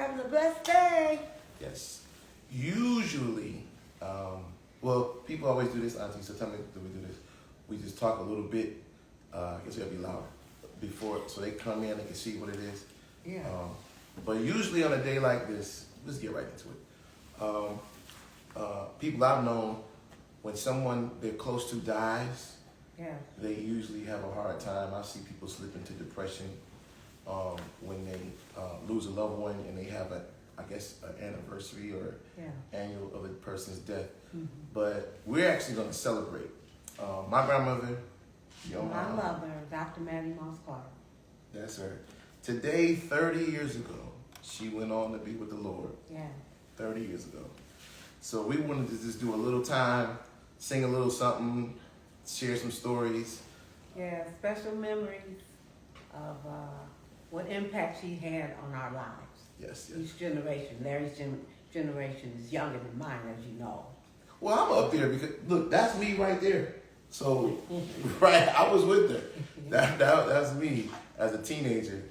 having a blessed day. Yes. Usually, well, people always do this, Auntie, so tell me, do we do this? We just talk a little bit, I guess we gotta be loud, before, so they come in, they can see what it is. Yeah. But usually on a day like this, let's get right into it. People I've known, when someone they're close to dies, Yeah. they usually have a hard time. I see people slip into depression when they lose a loved one and they have an anniversary or annual of a person's death. Mm-hmm. But we're actually going to celebrate. My grandmother, your My mom. mother, Dr. Mattie Moss Clark. That's her. Today, 30 years ago, she went on to be with the Lord. Yeah. 30 years ago. So we wanted to just do a little time, sing a little something, share some stories. Yeah, special memories of what impact she had on our lives. Yes. Each generation. Larry's generation is younger than mine, as you know. Well, I'm up there because, look, that's me right there. So, right, I was with her. That's me as a teenager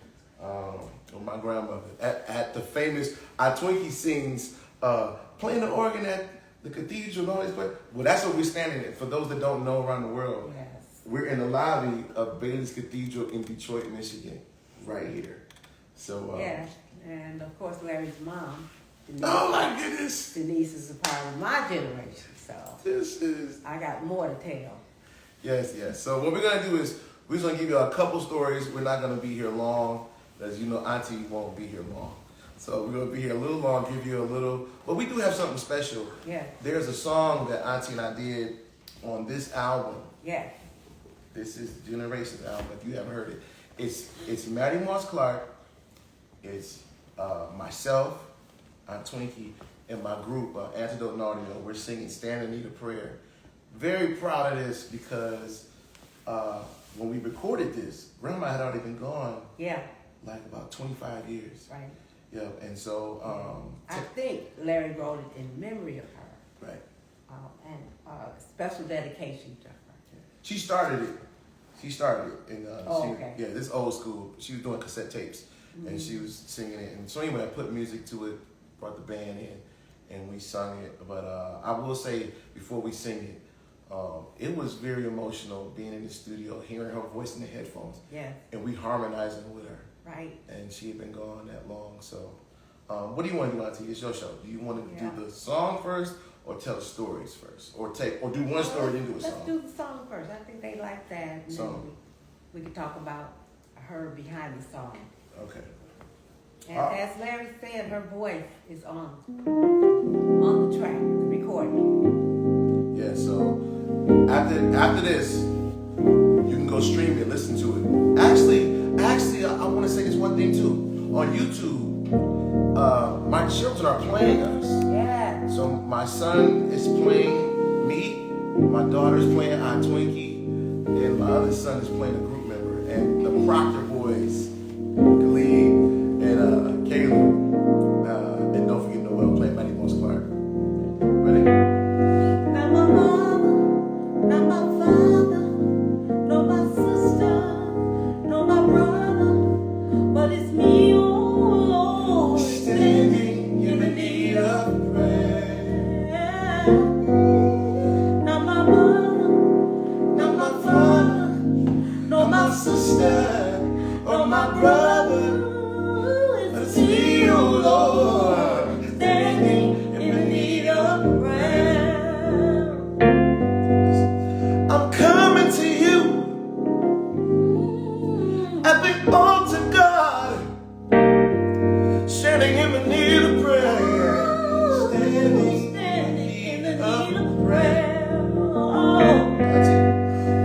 with my grandmother. At the famous, Twinkie sings, playing the organ at the cathedral and all this place. Well, that's what we're standing in. For those that don't know around the world, Yes. We're in the lobby of Bailey's Cathedral in Detroit, Michigan, right here. So, yeah, and of course Larry's mom, Denise. Oh my goodness! Denise is a part of my generation, so I got more to tell. Yes. So what we're gonna do is we're gonna give you a couple stories. We're not gonna be here long, as you know, Auntie won't be here long. So we're gonna be here a little long, give you a little, but we do have something special. Yeah. There's a song that Auntie and I did on this album. Yeah. This is Generations album. If you haven't heard it, it's Mattie Moss Clark. It's myself, Aunt Twinkie, and my group, Antidote and Audio. We're singing "Stand in Need of Prayer." Very proud of this because when we recorded this, Grandma had already been gone. Yeah. Like about 25 years. Right. Yeah, and so I think Larry wrote it in memory of her. Right. And special dedication to her. She started it. And okay. Yeah, this old school. She was doing cassette tapes, and she was singing it. And so anyway, I put music to it, brought the band in, and we sung it. But I will say, before we sing it was very emotional being in the studio, hearing her voice in the headphones. Yeah. And we harmonizing with her. Right. And she had been gone that long. So what do you want to do, Auntie? It's your show. Do you want to do the song first, or tell the stories first, or do one story then do a song? Let's do the song first. I think they like that. And then we can talk about her behind the song. Okay. And as Larry said, her voice is on the track, the recording. Yeah. So after this, you can go stream it, listen to it. Actually, I want to say this one thing too. On YouTube, my children are playing us. Yeah. So my son is playing me, my daughter's playing Aunt Twinkie, and my other son is playing a group member. And the Proctor boys, Khalid and Caleb, and don't forget Noel playing Mattie Moss Clark. Ready? Not my mother, not my father, no my sister, no my brother, but it's me, oh, standing in the need of prayer. Not my mother, not my father, no my sister, or my brother, it's me, oh Lord, standing in the need of prayer. I'm coming to you at the altar, God, standing in the need of prayer. Standing in the need of prayer.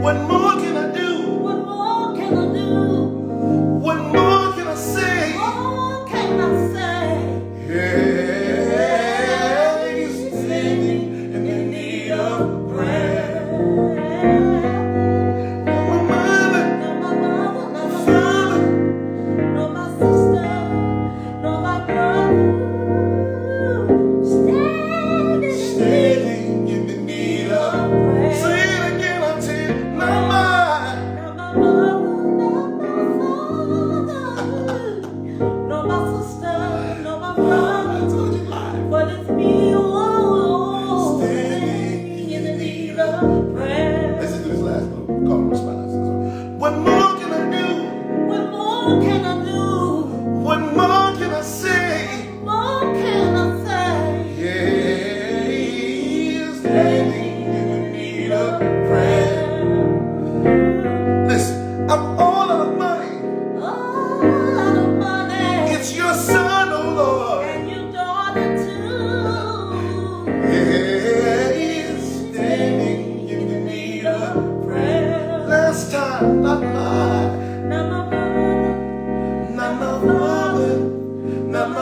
What more can I do? What more can I do? What more can I say? What can I say? Yeah, standing in the need of prayer. My mother, Not my mother, not my father, no my sister, no my brother.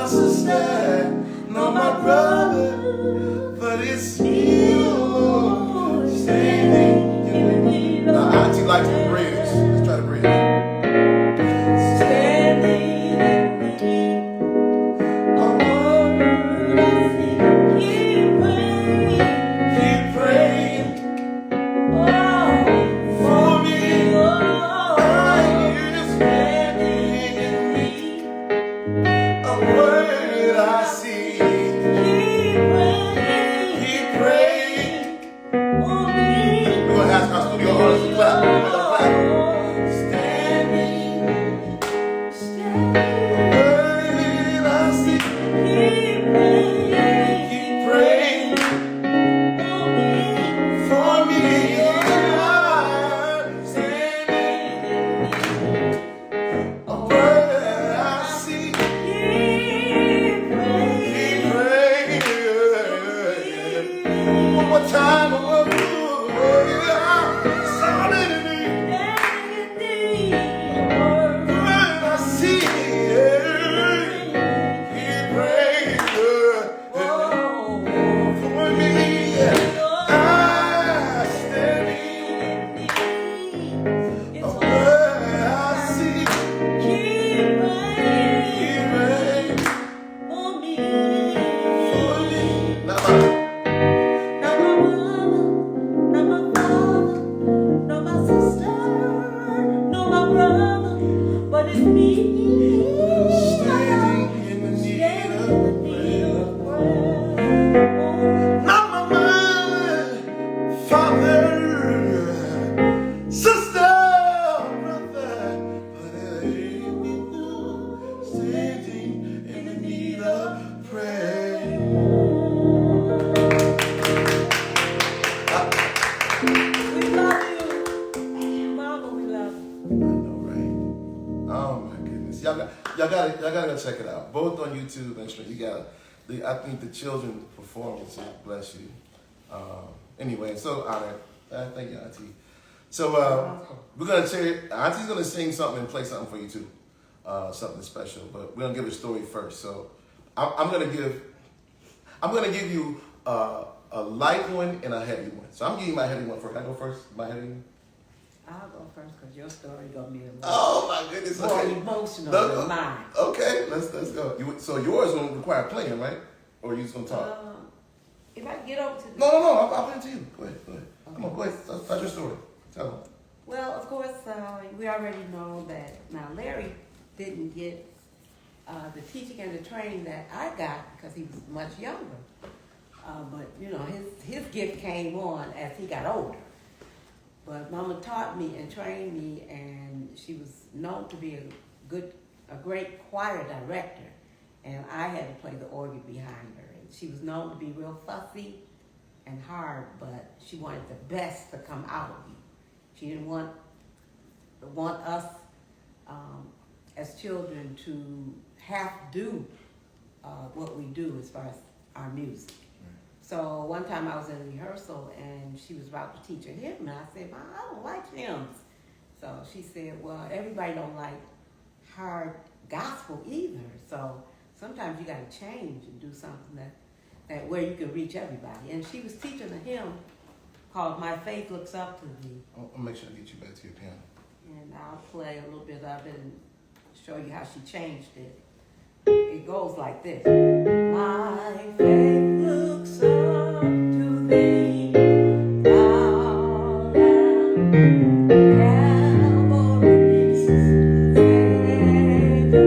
my sister, nor my brother, but it's you, Lord, standing in the need. Now, Auntie likes the bridge. Let's try the bridge. Standing in the need of word I see. Keep praying, oh, for me. Oh, I'm standing in need of word I see. Keep praying for me. We're gonna ask our studio audience to clap. We're gonna clap. Standing, word I see. Keep praying for me. I'm standing, a word I see. Keep praying. One more time. Solid in me. Word I see. Keep praying for me. I'm standing, a word I see. Keep praying for me. Now, standing in the need of prayer. Not my mother, father, sister, brother, but standing in the need of prayer. We love you. Mama, we love you. I know, right? Oh my goodness, y'all gotta go check it out. Both on YouTube and stream. I think the children's performances bless you. Anyway, so honored. Thank you, Auntie. So we're gonna share. Auntie's gonna sing something and play something for you too, something special. But we're gonna give a story first. So I'm gonna give you a light one and a heavy one. So I'm giving you my heavy one first. Can I go first? My heavy one. I'll go first because your story gonna be a little Oh my goodness! more Okay. emotional than mine. Okay, let's go. So yours will require playing, right? Or you just gonna talk? If I get over to the... No. I'll play it to you. Go ahead. Okay. Come on, go ahead. That's your story. Tell them. Well, of course, we already know that now Larry didn't get the teaching and the training that I got because he was much younger. But you know, his gift came on as he got older. But Mama taught me and trained me, and she was known to be a great choir director, and I had to play the organ behind her. And she was known to be real fussy and hard, but she wanted the best to come out of you. She didn't want us as children to half do what we do as far as our music. So one time I was in rehearsal and she was about to teach a hymn, and I said, "Mom, I don't like hymns." So she said, "Well, everybody don't like hard gospel either. So sometimes you got to change and do something that where you can reach everybody." And she was teaching a hymn called "My Faith Looks Up to Thee." I'll make sure I get you back to your piano. And I'll play a little bit of it and show you how she changed it. It goes like this. My faith looks up to thee, thou Calvary's Savior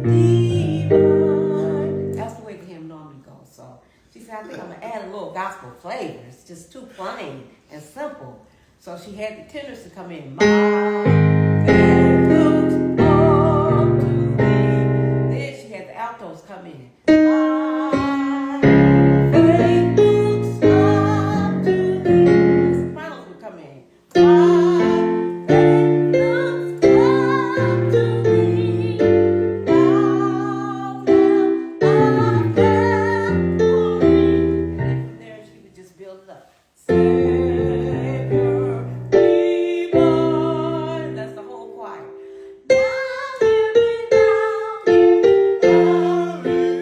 divine. That's the way the hymn normally goes. So she said, "I think I'm going to add a little gospel flavor. It's just too plain and simple." So she had the tenors to come in. My faith looks up to thee. Then she had the altos come in. My faith looks up to thee. The sopranos would come in. My faith looks up to thee. Thou Lamb of Calvary. And from there she would just build it up. Savior divine. That's the whole choir. Now hear me, now hear me, now hear me.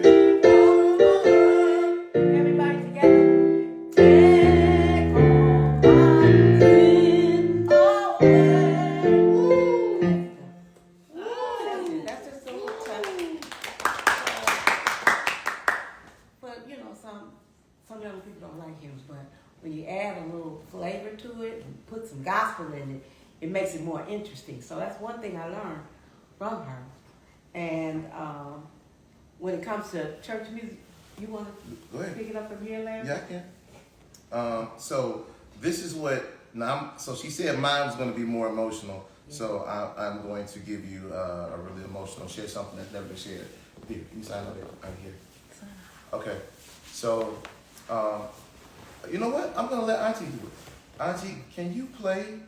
some young people don't like hymns, but when you add a little flavor to it and put some gospel in it, it makes it more interesting. So that's one thing I learned from her. And when it comes to church music, you want to pick it up from here, Larry? Yeah, I can. So this is what, so she said mine was going to be more emotional. Yeah. So I'm going to give you a really emotional, share something that's never been shared. Here, you sign up right here. Okay. So, you know what? I'm going to let Auntie do it. Auntie, can you play,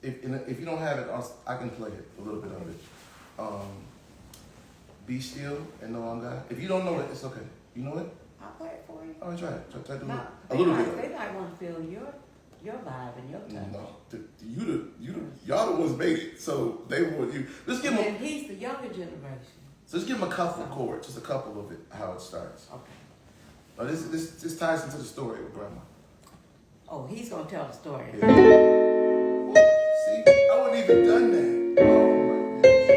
if you don't have it, I can play it, a little bit of it. Be still and know I'm God. If you don't know it, it's okay. You know it? I'll play it for you. Oh, try it. Try to do No, a little bit. They might want to feel your vibe and your touch. No, y'all the ones made it, so they want you. Let's give them. And he's the younger generation. So let's give them a couple of chords, just a couple of it, how it starts. Okay. Now this ties into the story with Grandma. Oh, he's gonna tell the story. Yeah. See, I wouldn't even done that. Oh my goodness.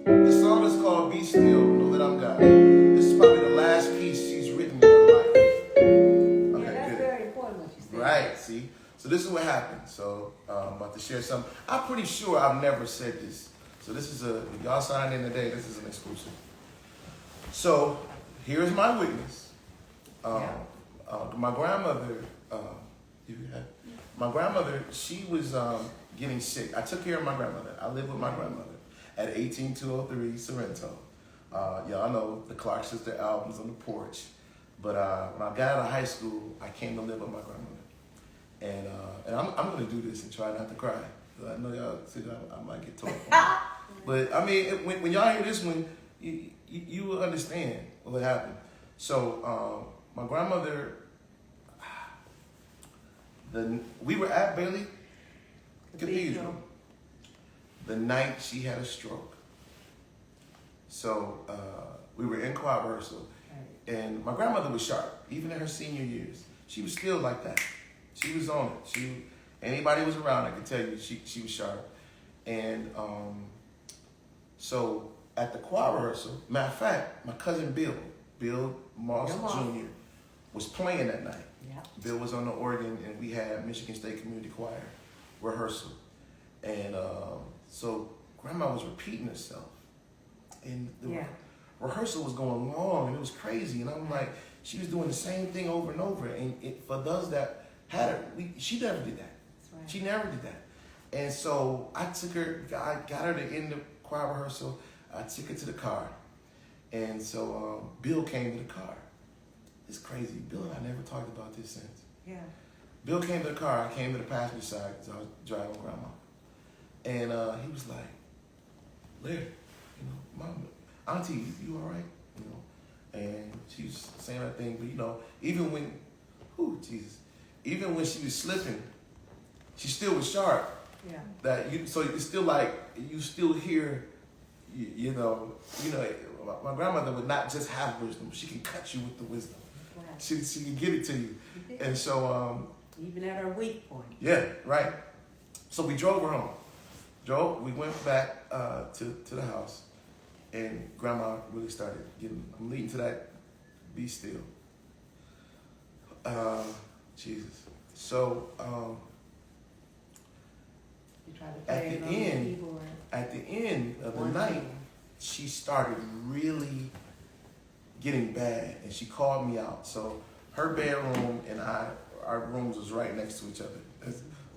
The song is called "Be Still, Know That I'm God." This is probably the last piece she's written in her life. Okay, yeah, that's good. Very important what you said. Right. See, so this is what happened. So I'm about to share something. I'm pretty sure I've never said this. So this is if y'all signed in today, this is an exclusive. So here's my witness. My grandmother, she was getting sick. I took care of my grandmother. I lived with my grandmother at 18203 Sorrento. Y'all know the Clark Sister albums on the porch. But when I got out of high school, I came to live with my grandmother. And I'm going to do this and try not to cry. I know y'all see I might get torn. But I mean, when y'all hear this one, you will understand what happened. So my grandmother, we were at Bailey Cathedral the night she had a stroke. So we were in choir rehearsal, and my grandmother was sharp. Even in her senior years, she was still like that. She was on it. Anybody was around, I could tell you she was sharp. And so at the choir rehearsal, matter of fact, my cousin Bill Moss Jr. was playing that night. Yep. Bill was on the organ, and we had Michigan State Community Choir rehearsal. And so Grandma was repeating herself. And the rehearsal was going long, and it was crazy. And I'm like, she was doing the same thing over and over. And for those that had her, she never did that. Right. She never did that. And so I took her, I got her to end the choir rehearsal. I took her to the car. And so Bill came to the car. It's crazy. Bill and I never talked about this since. Yeah. Bill came to the car. I came to the passenger side because I was driving Grandma. And he was like, Larry, Mom, Auntie, you all right? And she was saying that thing, but even when, even when she was slipping, she still was sharp. Yeah. So it's still like you still hear, my grandmother would not just have wisdom; she can cut you with the wisdom. Right. She can give it to you, and so even at her weak point. Yeah, right. So we drove her home. We went back to the house, and Grandma really started getting. I'm leading to that. Be still. Jesus. So. At the end of the night, she started really getting bad, and she called me out. So her bedroom and our rooms was right next to each other.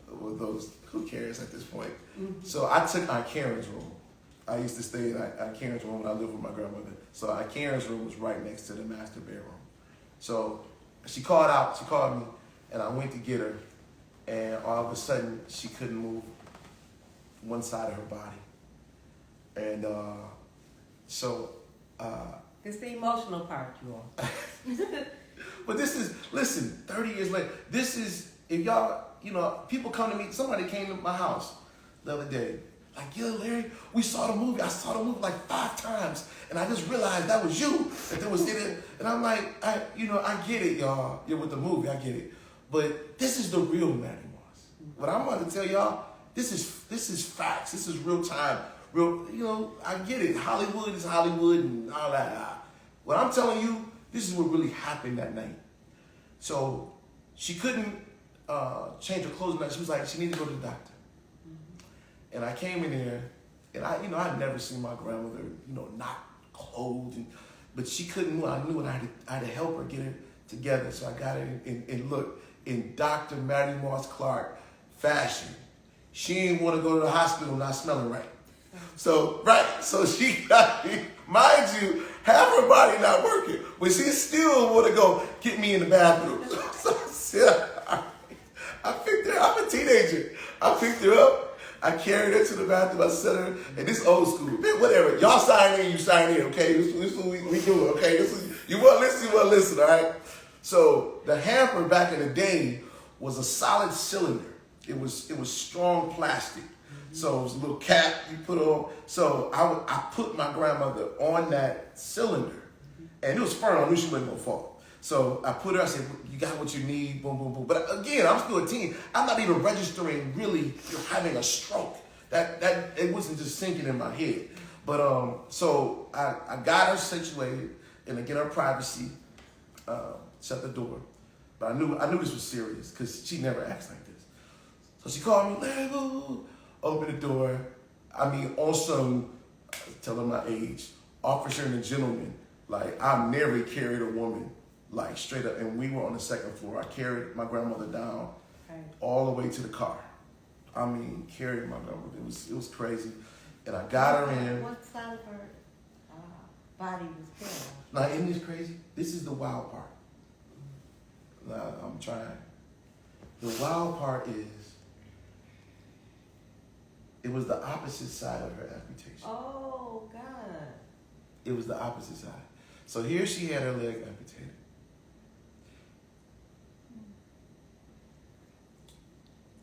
Who cares at this point? Mm-hmm. So I took Aunt Karen's room. I used to stay in Aunt Karen's room when I lived with my grandmother. So Aunt Karen's room was right next to the master bedroom. So she called me, and I went to get her, and all of a sudden she couldn't move one side of her body. And so it's the emotional part, you all. But listen, 30 years later, if y'all, people come to me, somebody came to my house the other day, like, yeah, Larry, we saw the movie. I saw the movie like 5 times, and I just realized that was you, that there was in it. And I'm like, I get it, y'all. You're with the movie, I get it. But this is the real Mattie Moss. What I'm about to tell y'all, this is facts. This is real time. I get it. Hollywood is Hollywood and all that. What I'm telling you, this is what really happened that night. So she couldn't change her clothes that. She was like, she needed to go to the doctor. And I came in there, and I'd never seen my grandmother, not clothed, but she couldn't move. I knew, and I had to help her get it together. So I got her and look, in Dr. Mattie Moss Clark fashion. She didn't want to go to the hospital not smelling right. So she got me, mind you, half her body not working, but she still want to go get me in the bathroom. So I picked her, I'm a teenager. I picked her up, I carried her to the bathroom, I set her, and this old school, man, whatever. Y'all sign in, you sign in, okay? This is what we do, okay? You want to listen, all right? So the hamper back in the day was a solid cylinder. It was strong plastic. So it was a little cap you put on. So I put my grandmother on that cylinder. And it was firm. I knew she wasn't going to fall. So I put her, I said, you got what you need, boom, boom, boom. But again, I'm still a teen. I'm not even registering really having a stroke. That it wasn't just sinking in my head. But so I got her situated and again, her privacy, shut the door. But I knew this was serious because she never acts like this. So she called me, Larry, open the door. I mean, also, tell her my age, officer and a gentleman. Like, I've never carried a woman, like, straight up. And we were on the second floor. I carried my grandmother down all the way to the car. I mean, carried my grandmother. It was crazy. And I got her in. What side of her body was killed? Now, isn't this crazy? This is the wild part. I'm trying. The wild part is, it was the opposite side of her amputation. Oh, God. It was the opposite side. So here she had her leg amputated.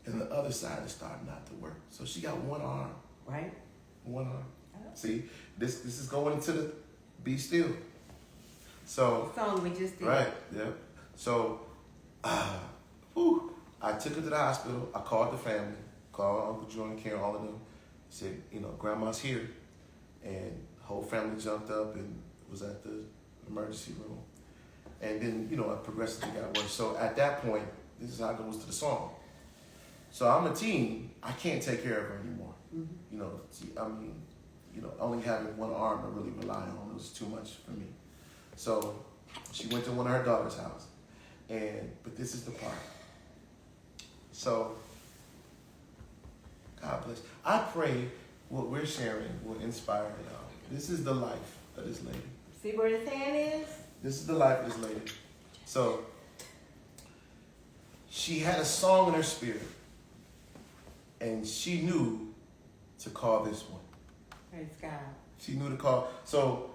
And the other side is starting not to work. So she got one arm. Right. One arm. Oh. See, this is going into the be still. So. The song we just did. Right, yeah. So, I took her to the hospital. I called the family, called Uncle Joe and Karen, all of them. Said, Grandma's here. And the whole family jumped up and was at the emergency room. And then, it progressively got worse. So at that point, this is how it goes to the song. So I'm a teen. I can't take care of her anymore. Mm-hmm. Only having one arm to really rely on was too much for me. So she went to one of her daughter's house. But this is the part. So, God bless. I pray what we're sharing will inspire y'all. This is the life of this lady. See where his hand is? This is the life of this lady. So, she had a song in her spirit. And she knew to call this one. Praise God. She knew to call. So,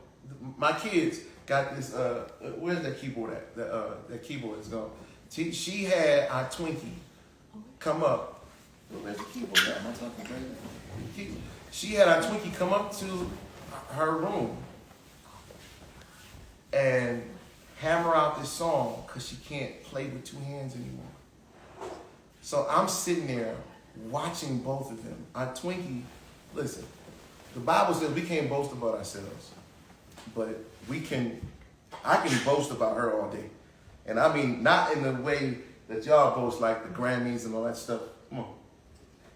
my kids got this, where's that keyboard at? That keyboard is gone. She had our Twinkie come up. Where's the keyboard at? Am I talking crazy? She had our Twinkie come up to her room and hammer out this song because she can't play with two hands anymore. So I'm sitting there watching both of them. Our Twinkie, listen, the Bible says we can't boast about ourselves, but I can boast about her all day. And I mean, not in the way that y'all boast, like the Grammys and all that stuff. Come on.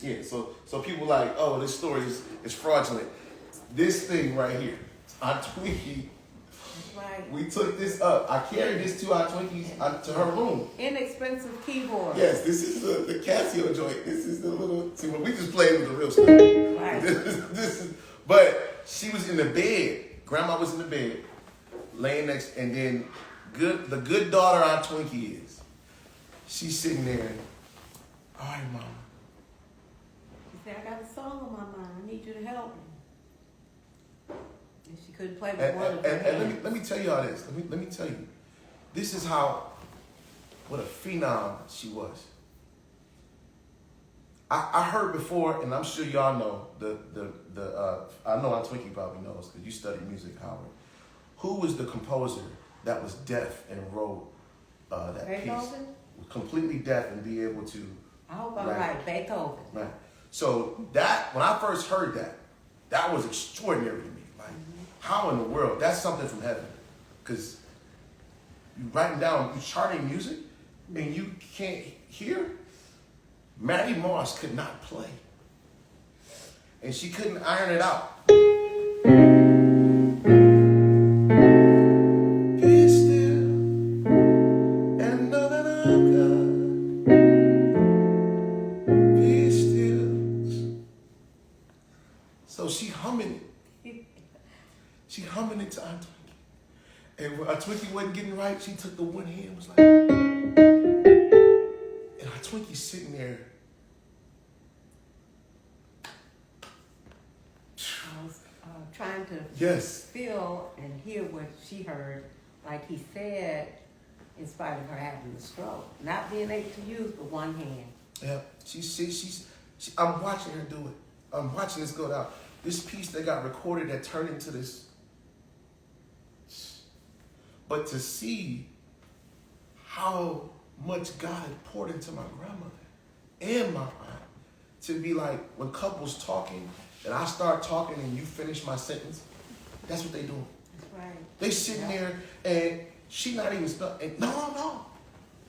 Yeah, so people like, oh, this story is fraudulent. This thing right here, our Twinkie, right. We took this up. I carried this to our Twinkies to her room. Inexpensive keyboard. Yes, this is the Casio joint. This is the little, see, when we just played with the real stuff. Right. But she was in the bed. Grandma was in the bed, laying next, and then the good daughter our Twinkie is. She's sitting there. All right, Mama. She said, I got a song on my mind. I need you to help me. And she couldn't play with one of her hands. Let me tell you all this. Let me tell you. This is what a phenom she was. I heard before, and I'm sure y'all know, I know our Twinkie probably knows because you studied music, Howard. Who was the composer that was deaf and wrote that Beethoven? piece? Completely deaf and be able to. I hope I'm right. Beethoven. Right. So when I first heard that was extraordinary to me. Like, how in the world? That's something from heaven. Because writing down, you charting music, and you can't hear. Mattie Moss could not play, and she couldn't iron it out. Be still and know that I'm God. Be still. So she humming it. She humming it to Aunt Twinkie. And when Aunt Twinkie wasn't getting right, she took the one hand and was like, and Aunt Twinkie's sitting there. I was trying to Yes. feel and hear what she heard, like he said, in spite of her having a stroke, not being able to use but one hand. Yeah, I'm watching her do it. I'm watching this go down. This piece that got recorded that turned into this. But to see how much God had poured into my grandmother and my aunt, to be like, when couples talking, and I start talking and you finish my sentence, that's what they do. That's right. They sitting there and she not even stuck. And no.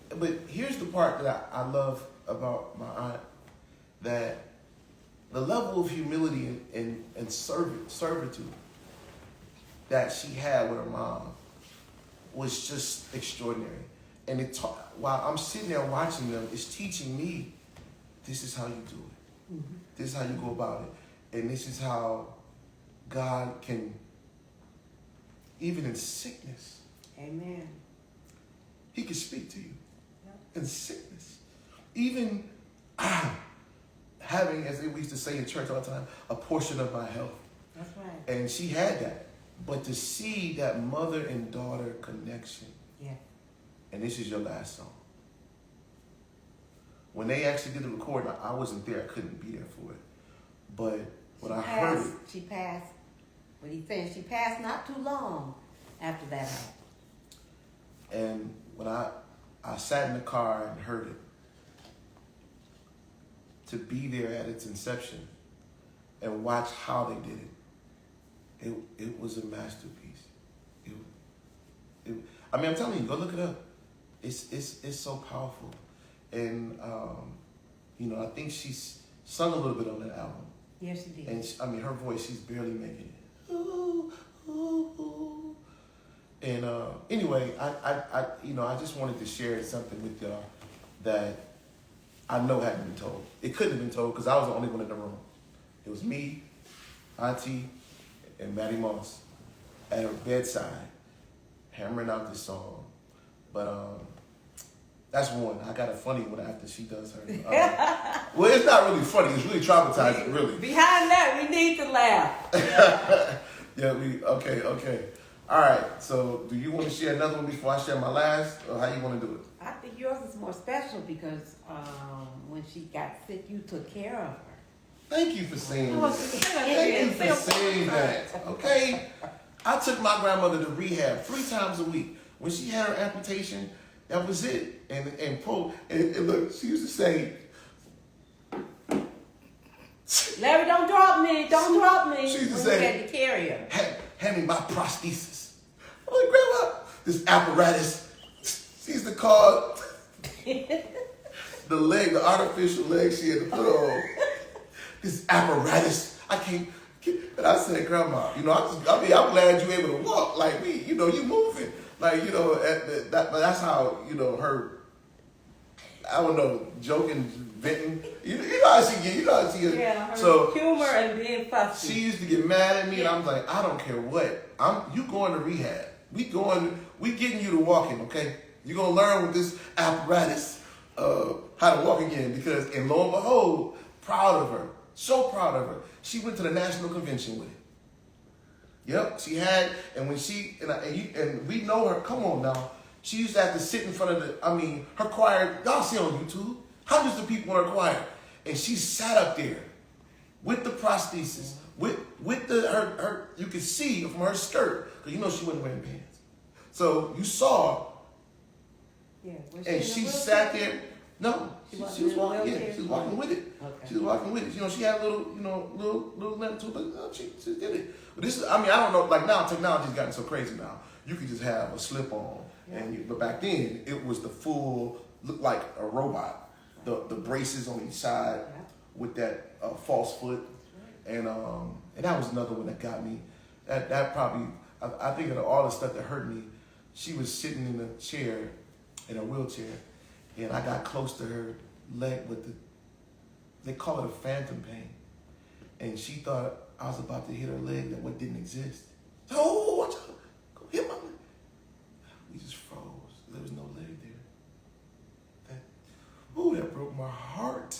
But here's the part that I love about my aunt, that the level of humility and servitude that she had with her mom was just extraordinary. And while I'm sitting there watching them, it's teaching me, this is how you do it. Mm-hmm. This is how you go about it. And this is how God can, even in sickness, amen, he can speak to you. Yep. In sickness. Even having, as we used to say in church all the time, a portion of my health. That's right. And she had that. But to see that mother and daughter connection. Yeah. And this is your last song. When they actually did the recording, I wasn't there. I couldn't be there for it. But when I heard it. She passed, what he said, she passed not too long after that happened. And when I sat in the car and heard it, to be there at its inception and watch how they did it, it was a masterpiece. I mean, I'm telling you, go look it up. It's so powerful. And, I think she's sung a little bit on that album. Yes, she did. And, her voice, she's barely making it. Ooh, ooh, ooh. And, anyway, I just wanted to share something with y'all that I know hadn't been told. It couldn't have been told because I was the only one in the room. It was me, Auntie, and Mattie Moss at her bedside, hammering out this song. But that's one. I got a funny one after she does her. Well, it's not really funny. It's really traumatizing, really. Behind that, we need to laugh. Yeah, okay. All right, so do you want to share another one before I share my last, or how you want to do it? I think yours is more special because when she got sick, you took care of her. Thank you for saying that. Thank you for saying that. Okay? I took my grandmother to rehab 3 times a week. When she had her amputation, that was it. And look, she used to say, Larry, don't drop me. Don't drop me. She used to when say, you had to carry her. hand me my prosthesis. I'm like, Grandma, this apparatus. She used to call the artificial leg she had to put on. This apparatus, I can't. And I said, Grandma, I'm glad you're able to walk like me. You moving. Like, that's how, her, I don't know, joking, venting. You know how she get. Yeah, her so humor and being fussy. She used to get mad at me, and I was like, I don't care what. You going to rehab. We getting you to walking, okay? You're going to learn with this apparatus how to walk again. And lo and behold, proud of her. So proud of her. She went to the national convention with it. Yep, she had, and when she, and we know her, come on now, she used to have to sit in front of her choir, y'all see on YouTube, hundreds of people in her choir, and she sat up there with the prosthesis, with her you could see from her skirt, because she wasn't wearing pants. So you saw, and she sat there No, She she wasn't was in a walking. Yeah, wheelchair? she was walking with it. Okay. She was walking with it. You know, she had little limp to it, but she did it. But this is, I mean, I don't know. Like now, technology's gotten so crazy now. You could just have a slip on, but back then it was the full, looked like a robot. The braces on each side with that false foot, and that was another one that got me. That probably, I think of all the stuff that hurt me. She was sitting in a chair, in a wheelchair, and I got close to her leg with they call it a phantom pain, and she thought I was about to hit her leg that what didn't exist. Oh, watch out! Go hit my leg. We just froze. There was no leg there. That broke my heart.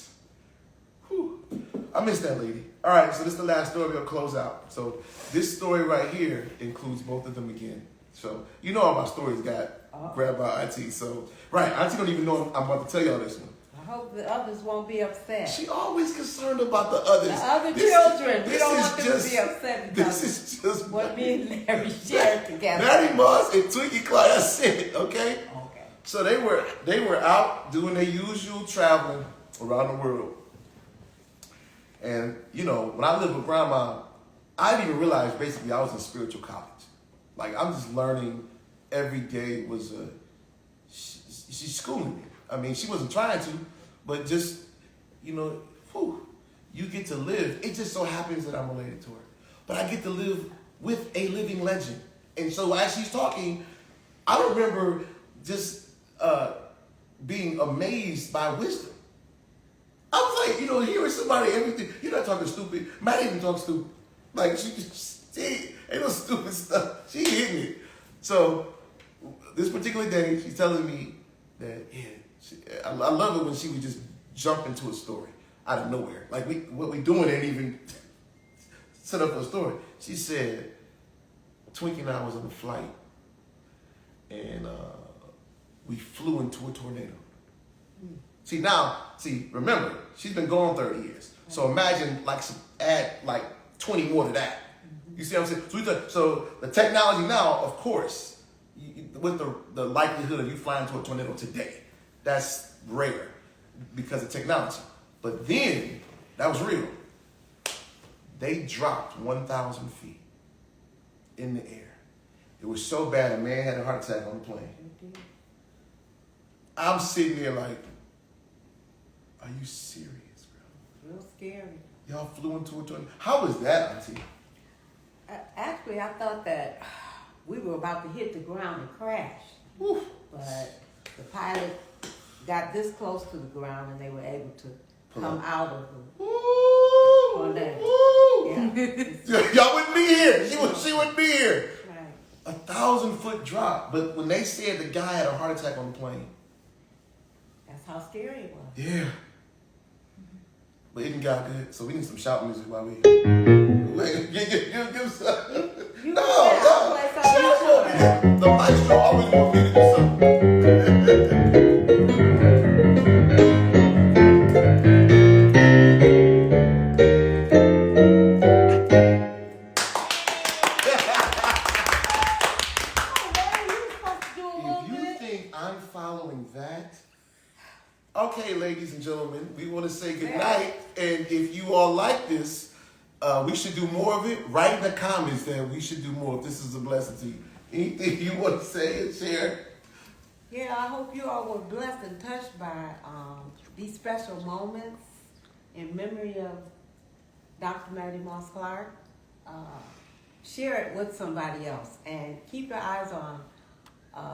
Whew. I miss that lady. All right, so this is the last story we'll close out. So this story right here includes both of them again. So you know all my stories got grabbed by Auntie. So right, Auntie don't even know I'm about to tell y'all this one. I hope the others won't be upset. She always concerned about the others. The other children. We don't want them to be upset because this is just what me and Larry shared together. Mattie Moss and Twinkie Clark. That's it. Okay. Okay. So they were out doing their usual traveling around the world. And, you know, when I lived with Grandma, I didn't even realize basically I was in spiritual college. Like, I'm just learning every day was she's schooling me. I mean, she wasn't trying to, but just, you know, you get to live. It just so happens that I'm related to her. But I get to live with a living legend. And so as she's talking, I remember just being amazed by wisdom. I was like, you know, hearing somebody, everything. You're not talking stupid. Mattie even talks stupid. Like, she ain't no stupid stuff. She hitting it. So, this particular day, she's telling me that, I love it when she would just jump into a story out of nowhere. Like, what we doing ain't even set up for a story. She said, Twinkie and I was on a flight, and we flew into a tornado. Remember, she's been gone 30 years. So imagine, add 20 more to that. You see what I'm saying? So the technology now, of course, with the likelihood of you flying into a tornado today, that's rare because of technology. But then, that was real. They dropped 1,000 feet in the air. It was so bad, a man had a heart attack on the plane. I'm sitting there like, are you serious, bro? Real scary. Y'all flew into a tornado. How was that, Auntie? Actually, I thought that we were about to hit the ground and crash. Woo. But the pilot got this close to the ground and they were able to come out of the tornado. Yeah. Y'all wouldn't be here. She wouldn't be here. Right. 1,000-foot drop. But when they said the guy had a heart attack on the plane. That's how scary it was. Yeah. But it didn't got good. So we need some shout music while we... Wait, give some... No. The maestro always wants me to do something. Okay, ladies and gentlemen, we want to say goodnight. And if you all like this, we should do more of it. Write in the comments that we should do more. This is a blessing to you. Anything you want to say and share? Yeah, I hope you all were blessed and touched by these special moments in memory of Dr. Mattie Moss Clark. Share it with somebody else and keep your eyes on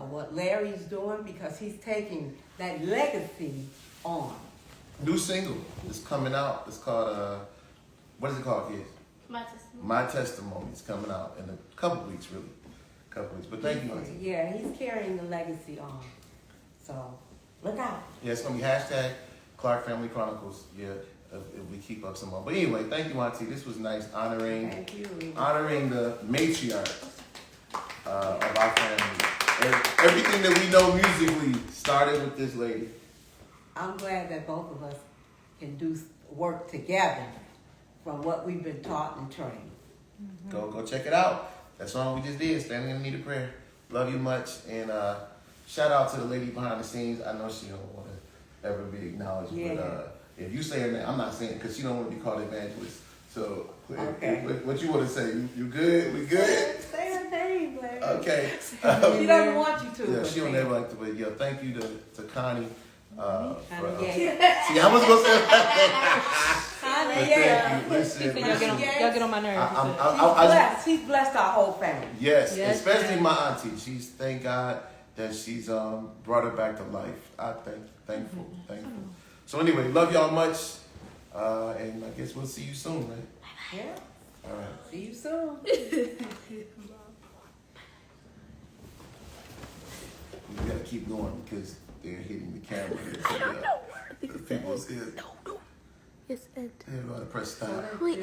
what Larry's doing because he's taking that legacy on. New single is coming out. It's called, what is it called, kids? My Testimony. My Testimony. It's coming out in a couple weeks, really. But thank you, Auntie. Yeah, he's carrying the legacy on. So, look out. Yeah, it's going to be #Clark Family Chronicles. Yeah, if we keep up some more. But anyway, thank you, Auntie. This was nice honoring the matriarch of our family. And everything that we know musically started with this lady. I'm glad that both of us can do work together from what we've been taught and trained. Mm-hmm. Go check it out. That song we just did, Standing in Need of Prayer. Love you much. And shout out to the lady behind the scenes. I know she don't want to ever be acknowledged. Yeah. But if you saying that, I'm not saying because she don't want to be called evangelist. So Okay. what you want to say? You good? We good? Say her name, Larry. Okay. She doesn't want you to. Yeah, but she don't say ever it. like to. But yeah, thank you to Connie. For, Yeah. see, I was gonna say. Connie, But yeah. thank you. Listen, Y'all get on my nerves. She's blessed our whole family. yes, Yes, especially yes. my auntie. She's thank God that she's brought her back to life. I thankful. So anyway, love y'all much, and I guess we'll see you soon, right? Yeah. All right. See you soon. We gotta keep going because they're hitting the camera. I don't know. I think The it's the people end. still. No. It's end. They're gonna press stop. Wait.